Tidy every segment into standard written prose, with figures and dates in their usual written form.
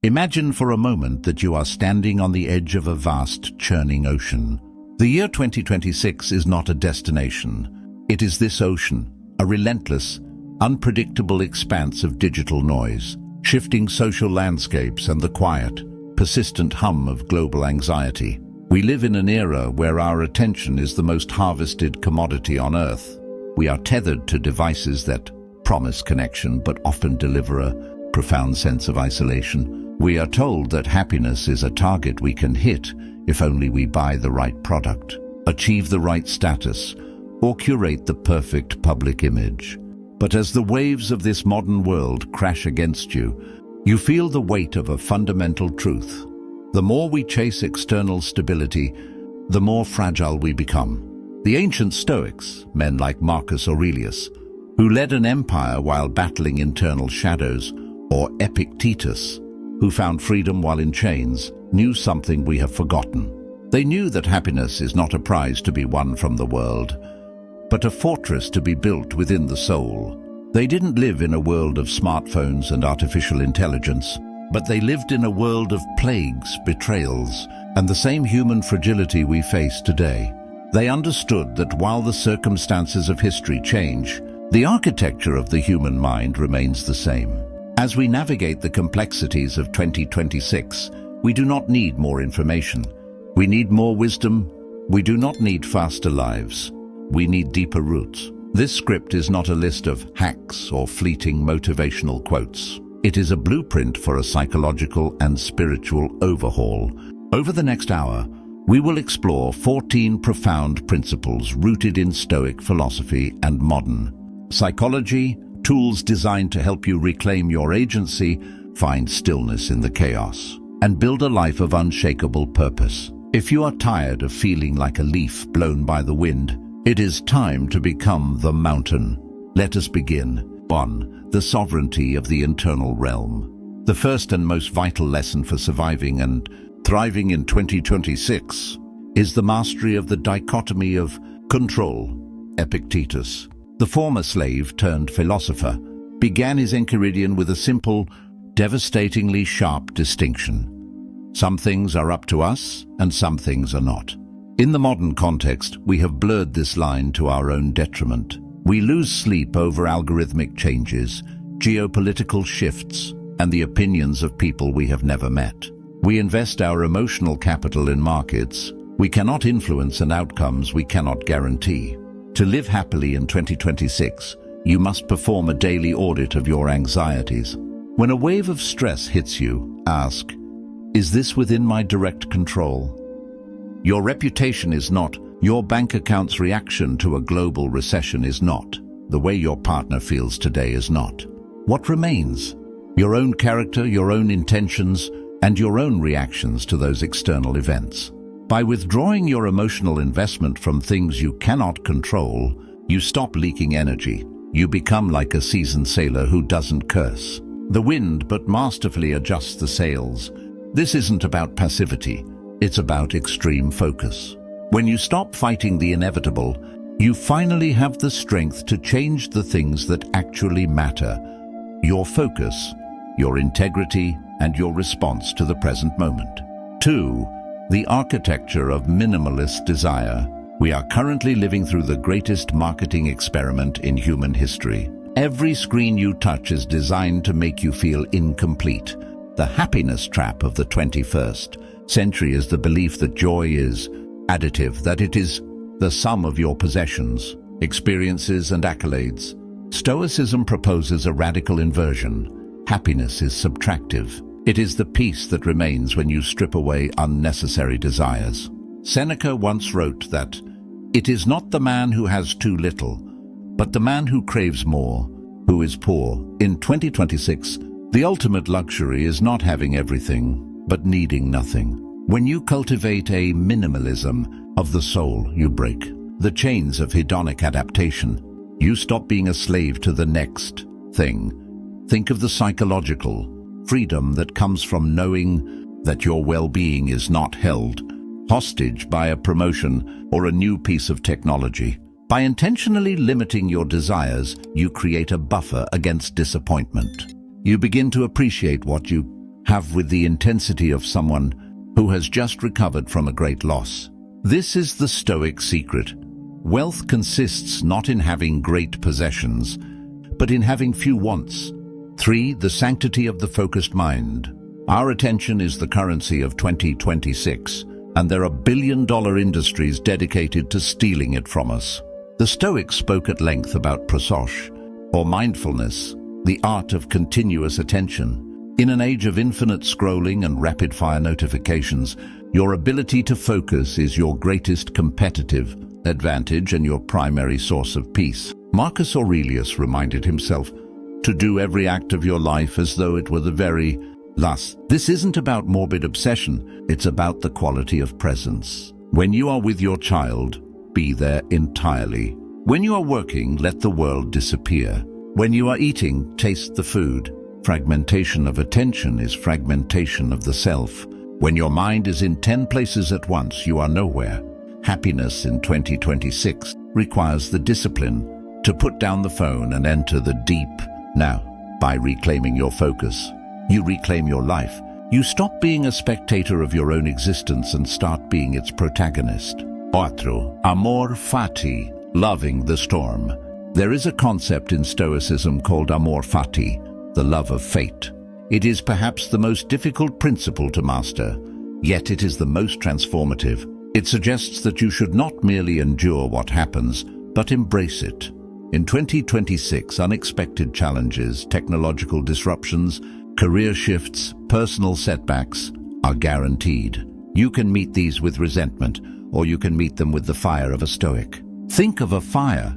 Imagine for a moment that you are standing on the edge of a vast, churning ocean. The year 2026 is not a destination. It is this ocean, a relentless, unpredictable expanse of digital noise, shifting social landscapes and the quiet, persistent hum of global anxiety. We live in an era where our attention is the most harvested commodity on Earth. We are tethered to devices that promise connection but often deliver a profound sense of isolation. We are told that happiness is a target we can hit if only we buy the right product, achieve the right status, or curate the perfect public image. But as the waves of this modern world crash against you, you feel the weight of a fundamental truth. The more we chase external stability, the more fragile we become. The ancient Stoics, men like Marcus Aurelius, who led an empire while battling internal shadows, or Epictetus, who found freedom while in chains, knew something we have forgotten. They knew that happiness is not a prize to be won from the world, but a fortress to be built within the soul. They didn't live in a world of smartphones and artificial intelligence, but they lived in a world of plagues, betrayals, and the same human fragility we face today. They understood that while the circumstances of history change, the architecture of the human mind remains the same. As we navigate the complexities of 2026, we do not need more information. We need more wisdom. We do not need faster lives. We need deeper roots. This script is not a list of hacks or fleeting motivational quotes. It is a blueprint for a psychological and spiritual overhaul. Over the next hour, we will explore 14 profound principles rooted in Stoic philosophy and modern psychology, tools designed to help you reclaim your agency, find stillness in the chaos, and build a life of unshakable purpose. If you are tired of feeling like a leaf blown by the wind, it is time to become the mountain. Let us begin. 1. The sovereignty of the internal realm. The first and most vital lesson for surviving and thriving in 2026 is the mastery of the dichotomy of control. Epictetus, the former slave turned philosopher, began his enchiridion with a simple, devastatingly sharp distinction. Some things are up to us, and some things are not. In the modern context, we have blurred this line to our own detriment. We lose sleep over algorithmic changes, geopolitical shifts, and the opinions of people we have never met. We invest our emotional capital in markets we cannot influence and outcomes we cannot guarantee. To live happily in 2026, you must perform a daily audit of your anxieties. When a wave of stress hits you, ask, is this within my direct control? Your reputation is not. Your bank account's reaction to a global recession is not. The way your partner feels today is not. What remains? Your own character, your own intentions, and your own reactions to those external events. By withdrawing your emotional investment from things you cannot control, you stop leaking energy. You become like a seasoned sailor who doesn't curse the wind but masterfully adjusts the sails. This isn't about passivity. It's about extreme focus. When you stop fighting the inevitable, you finally have the strength to change the things that actually matter. Your focus, your integrity, and your response to the present moment. 2. The architecture of minimalist desire. We are currently living through the greatest marketing experiment in human history. Every screen you touch is designed to make you feel incomplete. The happiness trap of the 21st century is the belief that joy is additive, that it is the sum of your possessions, experiences, and accolades. Stoicism proposes a radical inversion. Happiness is subtractive. It is the peace that remains when you strip away unnecessary desires. Seneca once wrote that, "It is not the man who has too little, but the man who craves more, who is poor." In 2026, the ultimate luxury is not having everything, but needing nothing. When you cultivate a minimalism of the soul, you break the chains of hedonic adaptation. You stop being a slave to the next thing. Think of the psychological freedom that comes from knowing that your well-being is not held hostage by a promotion or a new piece of technology. By intentionally limiting your desires, you create a buffer against disappointment. You begin to appreciate what you have with the intensity of someone who has just recovered from a great loss. This is the Stoic secret. Wealth consists not in having great possessions, but in having few wants. 3. The sanctity of the focused mind. Our attention is the currency of 2026, and there are billion-dollar industries dedicated to stealing it from us. The Stoics spoke at length about prosos, or mindfulness, the art of continuous attention. In an age of infinite scrolling and rapid-fire notifications, your ability to focus is your greatest competitive advantage and your primary source of peace. Marcus Aurelius reminded himself to do every act of your life as though it were the very last. This isn't about morbid obsession, it's about the quality of presence. When you are with your child, be there entirely. When you are working, let the world disappear. When you are eating, taste the food. Fragmentation of attention is fragmentation of the self. When your mind is in 10 places at once, you are nowhere. Happiness in 2026 requires the discipline to put down the phone and enter the deep now. By reclaiming your focus, you reclaim your life. You stop being a spectator of your own existence and start being its protagonist. 4. Amor fati, loving the storm. There is a concept in Stoicism called amor fati, the love of fate. It is perhaps the most difficult principle to master, yet it is the most transformative. It suggests that you should not merely endure what happens, but embrace it. In 2026, unexpected challenges, technological disruptions, career shifts, personal setbacks are guaranteed. You can meet these with resentment, or you can meet them with the fire of a Stoic. Think of a fire.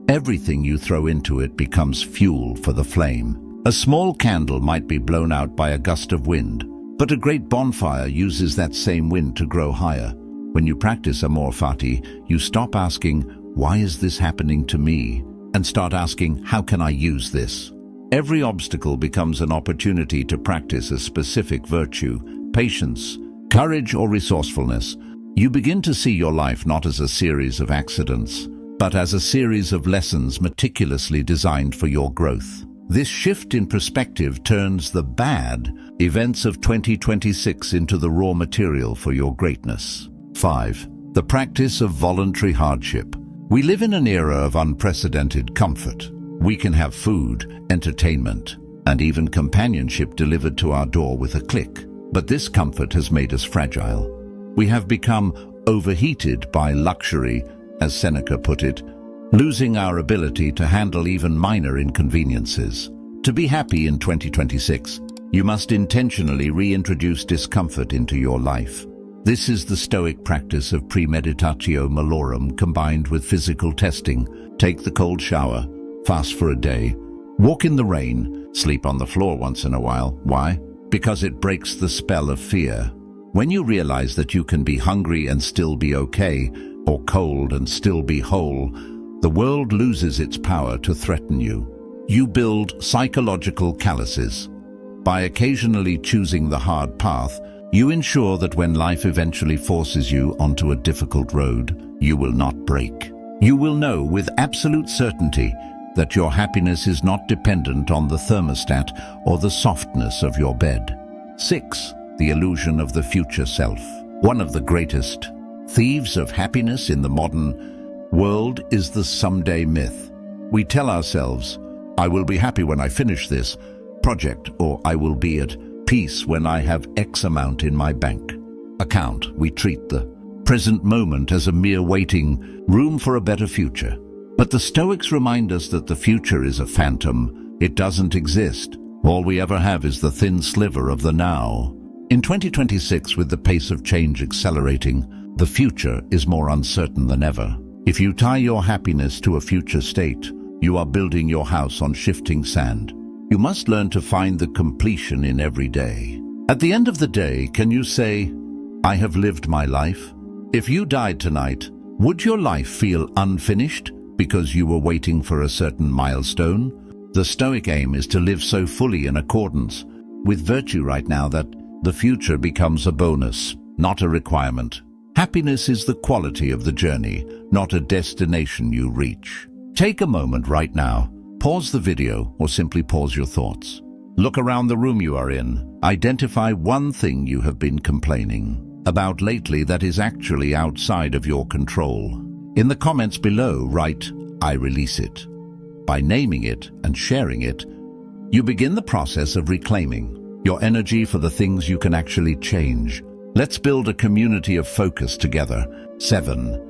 Everything you throw into it becomes fuel for the flame. A small candle might be blown out by a gust of wind, but a great bonfire uses that same wind to grow higher. When you practice amor fati, you stop asking, "Why is this happening to me?" and start asking, "How can I use this?" Every obstacle becomes an opportunity to practice a specific virtue, patience, courage, or resourcefulness. You begin to see your life not as a series of accidents, but as a series of lessons meticulously designed for your growth. This shift in perspective turns the bad events of 2026 into the raw material for your greatness. 5. The practice of voluntary hardship. We live in an era of unprecedented comfort. We can have food, entertainment, and even companionship delivered to our door with a click. But this comfort has made us fragile. We have become overheated by luxury, as Seneca put it, losing our ability to handle even minor inconveniences. To be happy in 2026, you must intentionally reintroduce discomfort into your life. This is the Stoic practice of premeditatio malorum combined with physical testing. Take the cold shower, fast for a day, walk in the rain, sleep on the floor once in a while. Why? Because it breaks the spell of fear. When you realize that you can be hungry and still be okay, or cold and still be whole, the world loses its power to threaten you. You build psychological calluses. By occasionally choosing the hard path, you ensure that when life eventually forces you onto a difficult road, you will not break. You will know with absolute certainty that your happiness is not dependent on the thermostat or the softness of your bed. 6. The illusion of the future self. One of the greatest thieves of happiness in the modern world is the someday myth. We tell ourselves, "I will be happy when I finish this project," or "I will be at peace when I have X amount in my bank account." We treat the present moment as a mere waiting room for a better future. But the Stoics remind us that the future is a phantom. It doesn't exist. All we ever have is the thin sliver of the now. In 2026, with the pace of change accelerating, the future is more uncertain than ever. If you tie your happiness to a future state, you are building your house on shifting sand. You must learn to find the completion in every day. At the end of the day, can you say, "I have lived my life"? If you died tonight, would your life feel unfinished because you were waiting for a certain milestone? The Stoic aim is to live so fully in accordance with virtue right now that the future becomes a bonus, not a requirement. Happiness is the quality of the journey, not a destination you reach. Take a moment right now, pause the video, or simply pause your thoughts. Look around the room you are in. Identify one thing you have been complaining about lately that is actually outside of your control. In the comments below, write, "I release it." By naming it and sharing it, you begin the process of reclaiming your energy for the things you can actually change. Let's build a community of focus together. 7.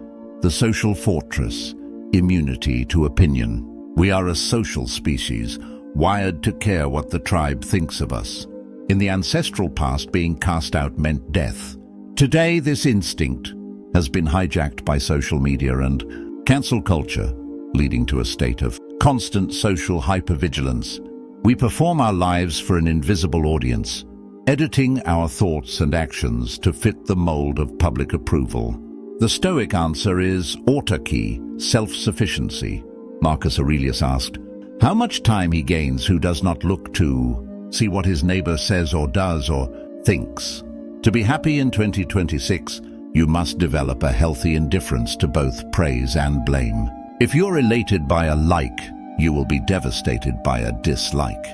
The social fortress, immunity to opinion. We are a social species, wired to care what the tribe thinks of us. In the ancestral past, being cast out meant death. Today, this instinct has been hijacked by social media and cancel culture, leading to a state of constant social hypervigilance. We perform our lives for an invisible audience, editing our thoughts and actions to fit the mold of public approval. The Stoic answer is autarky, self-sufficiency. Marcus Aurelius asked, how much time he gains who does not look to see what his neighbor says or does or thinks. To be happy in 2026, you must develop a healthy indifference to both praise and blame. If you're elated by a like, you will be devastated by a dislike.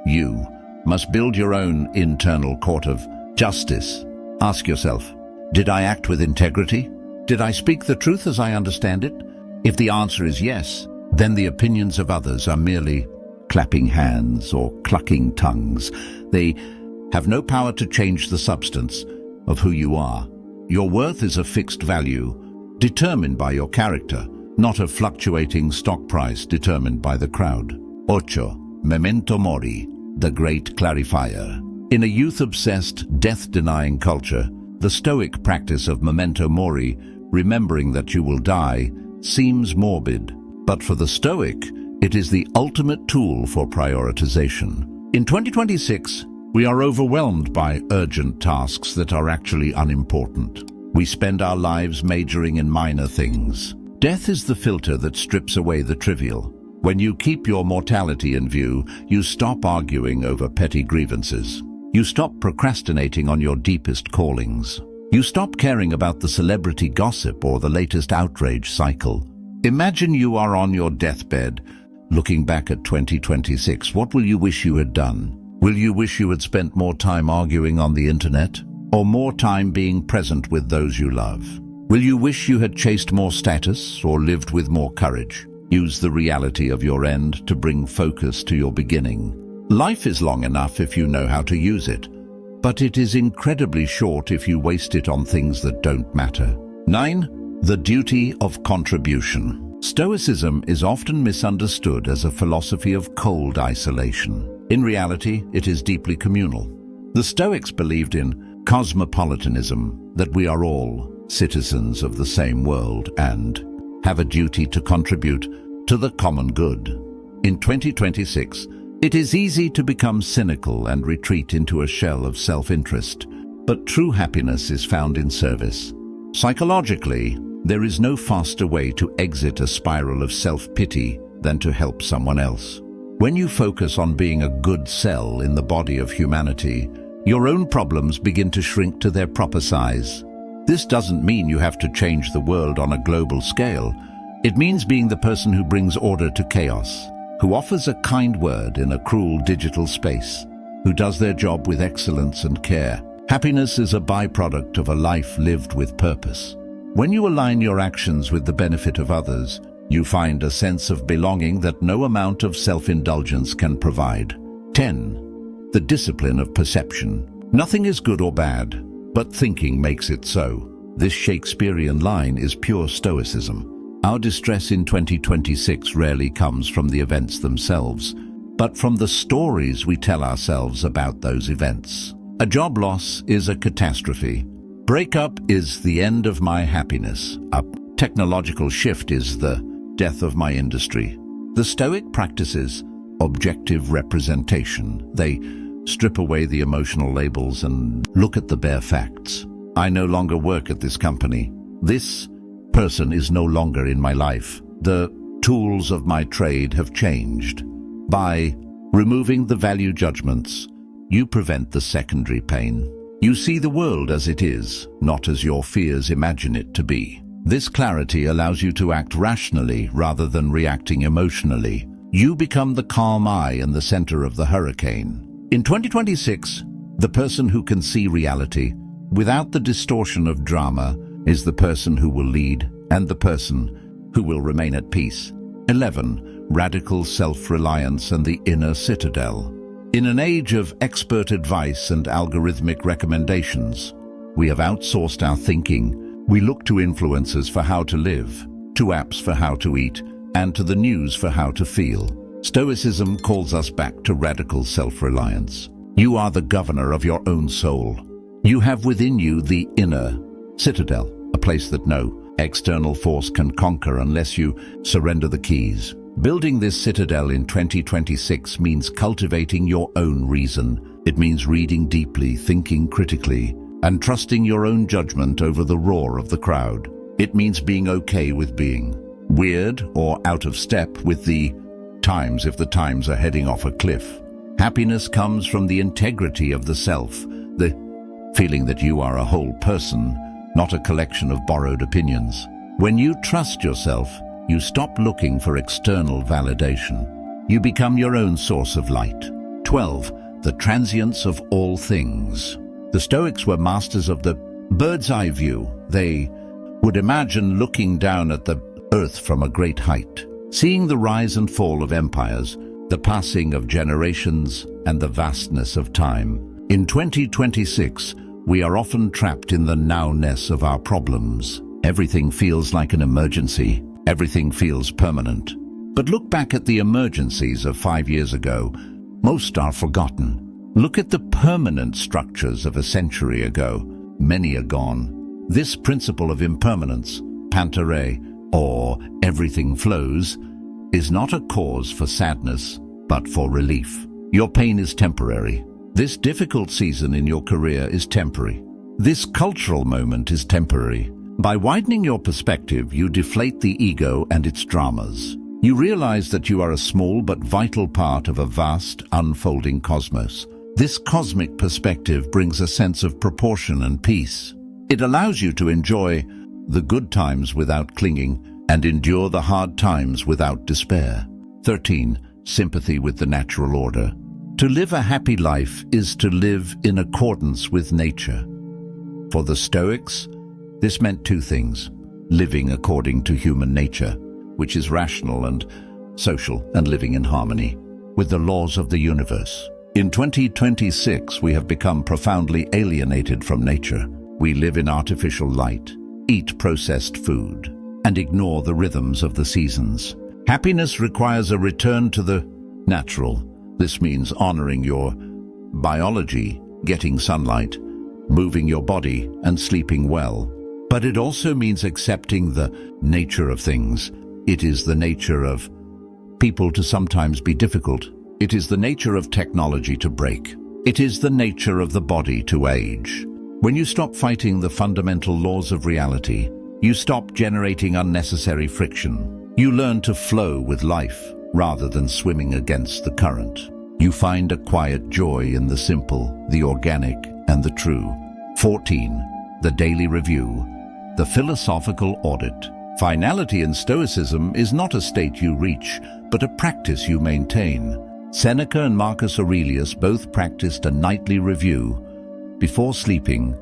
You must build your own internal court of justice. Ask yourself, did I act with integrity? Did I speak the truth as I understand it? If the answer is yes, then the opinions of others are merely clapping hands or clucking tongues. They have no power to change the substance of who you are. Your worth is a fixed value, determined by your character, not a fluctuating stock price determined by the crowd. 8. Memento mori, the great clarifier. In a youth-obsessed, death-denying culture, the Stoic practice of memento mori, remembering that you will die, seems morbid. But for the Stoic, it is the ultimate tool for prioritization. In 2026, we are overwhelmed by urgent tasks that are actually unimportant. We spend our lives majoring in minor things. Death is the filter that strips away the trivial. When you keep your mortality in view, you stop arguing over petty grievances. You stop procrastinating on your deepest callings. You stop caring about the celebrity gossip or the latest outrage cycle. Imagine you are on your deathbed, looking back at 2026. What will you wish you had done? Will you wish you had spent more time arguing on the internet, or more time being present with those you love? Will you wish you had chased more status or lived with more courage? Use the reality of your end to bring focus to your beginning. Life is long enough if you know how to use it, but it is incredibly short if you waste it on things that don't matter. 9. The duty of contribution. Stoicism is often misunderstood as a philosophy of cold isolation. In reality, it is deeply communal. The Stoics believed in cosmopolitanism, that we are all citizens of the same world and have a duty to contribute to the common good. In 2026, it is easy to become cynical and retreat into a shell of self-interest, but true happiness is found in service. Psychologically, there is no faster way to exit a spiral of self-pity than to help someone else. When you focus on being a good cell in the body of humanity, your own problems begin to shrink to their proper size. This doesn't mean you have to change the world on a global scale. It means being the person who brings order to chaos, who offers a kind word in a cruel digital space, who does their job with excellence and care. Happiness is a byproduct of a life lived with purpose. When you align your actions with the benefit of others, you find a sense of belonging that no amount of self-indulgence can provide. 10. The discipline of perception. Nothing is good or bad, but thinking makes it so. This Shakespearean line is pure Stoicism. Our distress in 2026 rarely comes from the events themselves, but from the stories we tell ourselves about those events. A job loss is a catastrophe. Breakup is the end of my happiness. A technological shift is the death of my industry. The Stoic practices objective representation. They strip away the emotional labels and look at the bare facts. I no longer work at this company. This person is no longer in my life. The tools of my trade have changed. By removing the value judgments, you prevent the secondary pain. You see the world as it is, not as your fears imagine it to be. This clarity allows you to act rationally rather than reacting emotionally. You become the calm eye in the center of the hurricane. In 2026, the person who can see reality without the distortion of drama is the person who will lead and the person who will remain at peace. 11. Radical self-reliance and the inner citadel. In an age of expert advice and algorithmic recommendations, we have outsourced our thinking. We look to influencers for how to live, to apps for how to eat, and to the news for how to feel. Stoicism calls us back to radical self-reliance. You are the governor of your own soul. You have within you the inner citadel, a place that no external force can conquer unless you surrender the keys. Building this citadel in 2026 means cultivating your own reason. It means reading deeply, thinking critically, and trusting your own judgment over the roar of the crowd. It means being okay with being weird or out of step with the times if the times are heading off a cliff. Happiness comes from the integrity of the self, the feeling that you are a whole person, not a collection of borrowed opinions. When you trust yourself, you stop looking for external validation. You become your own source of light. 12. The transience of all things. The Stoics were masters of the bird's eye view. They would imagine looking down at the earth from a great height, seeing the rise and fall of empires, the passing of generations, and the vastness of time. In 2026, we are often trapped in the nowness of our problems. Everything feels like an emergency. Everything feels permanent. But look back at the emergencies of 5 years ago. Most are forgotten. Look at the permanent structures of a century ago. Many are gone. This principle of impermanence, pantare, or everything flows, is not a cause for sadness, but for relief. Your pain is temporary. This difficult season in your career is temporary. This cultural moment is temporary. By widening your perspective, you deflate the ego and its dramas. You realize that you are a small but vital part of a vast, unfolding cosmos. This cosmic perspective brings a sense of proportion and peace. It allows you to enjoy the good times without clinging and endure the hard times without despair. 13. Sympathy with the natural order. To live a happy life is to live in accordance with nature. For the Stoics, this meant two things: living according to human nature, which is rational and social, and living in harmony with the laws of the universe. In 2026, we have become profoundly alienated from nature. We live in artificial light, eat processed food, and ignore the rhythms of the seasons. Happiness requires a return to the natural. This means honoring your biology, getting sunlight, moving your body, and sleeping well. But it also means accepting the nature of things. It is the nature of people to sometimes be difficult. It is the nature of technology to break. It is the nature of the body to age. When you stop fighting the fundamental laws of reality, you stop generating unnecessary friction. You learn to flow with life rather than swimming against the current. You find a quiet joy in the simple, the organic, and the true. 14. The daily review. The philosophical audit. Finality in Stoicism is not a state you reach, but a practice you maintain. Seneca and Marcus Aurelius both practiced a nightly review. Before sleeping,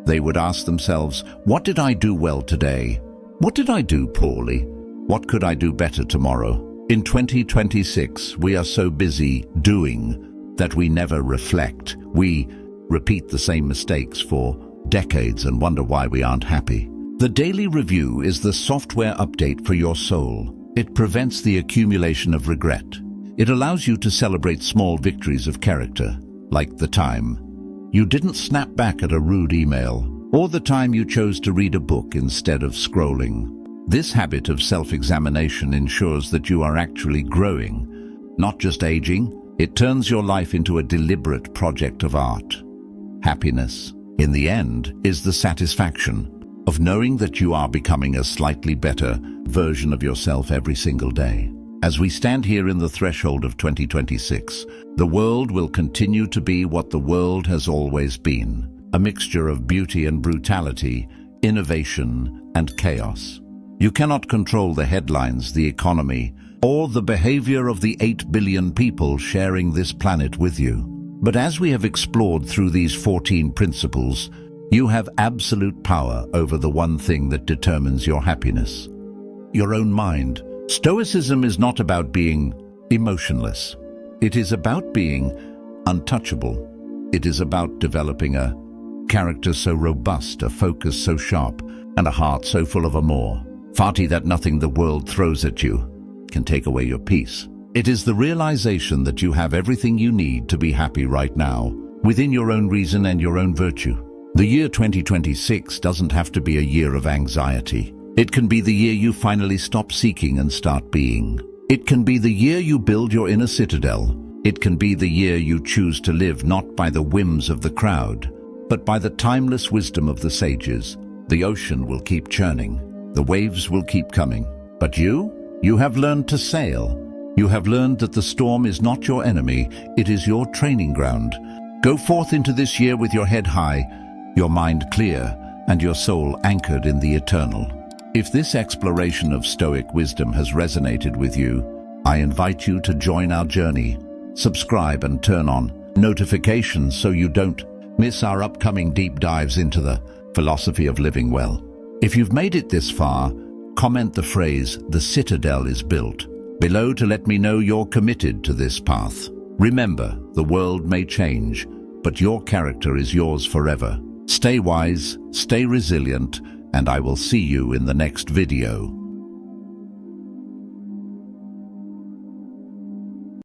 they would ask themselves, what did I do well today? What did I do poorly? What could I do better tomorrow? In 2026, we are so busy doing that we never reflect. We repeat the same mistakes for decades and wonder why we aren't happy. The daily review is the software update for your soul. It prevents the accumulation of regret. It allows you to celebrate small victories of character, like the time you didn't snap back at a rude email, or the time you chose to read a book instead of scrolling. This habit of self-examination ensures that you are actually growing, not just aging. It turns your life into a deliberate project of art. Happiness, in the end, is the satisfaction of knowing that you are becoming a slightly better version of yourself every single day. As we stand here in the threshold of 2026, the world will continue to be what the world has always been, a mixture of beauty and brutality, innovation and chaos. You cannot control the headlines, the economy, or the behavior of the 8 billion people sharing this planet with you. But as we have explored through these 14 principles, you have absolute power over the one thing that determines your happiness: your own mind. Stoicism is not about being emotionless. It is about being untouchable. It is about developing a character so robust, a focus so sharp, and a heart so full of amour, Fati, that nothing the world throws at you can take away your peace. It is the realization that you have everything you need to be happy right now, within your own reason and your own virtue. The year 2026 doesn't have to be a year of anxiety. It can be the year you finally stop seeking and start being. It can be the year you build your inner citadel. It can be the year you choose to live not by the whims of the crowd, but by the timeless wisdom of the sages. The ocean will keep churning. The waves will keep coming. But you have learned to sail. You have learned that the storm is not your enemy, it is your training ground. Go forth into this year with your head high, your mind clear, and your soul anchored in the eternal. If this exploration of Stoic wisdom has resonated with you, I invite you to join our journey. Subscribe and turn on notifications so you don't miss our upcoming deep dives into the philosophy of living well. If you've made it this far, comment the phrase, "The citadel is built," below to let me know you're committed to this path. Remember, the world may change, but your character is yours forever. Stay wise, stay resilient, and I will see you in the next video.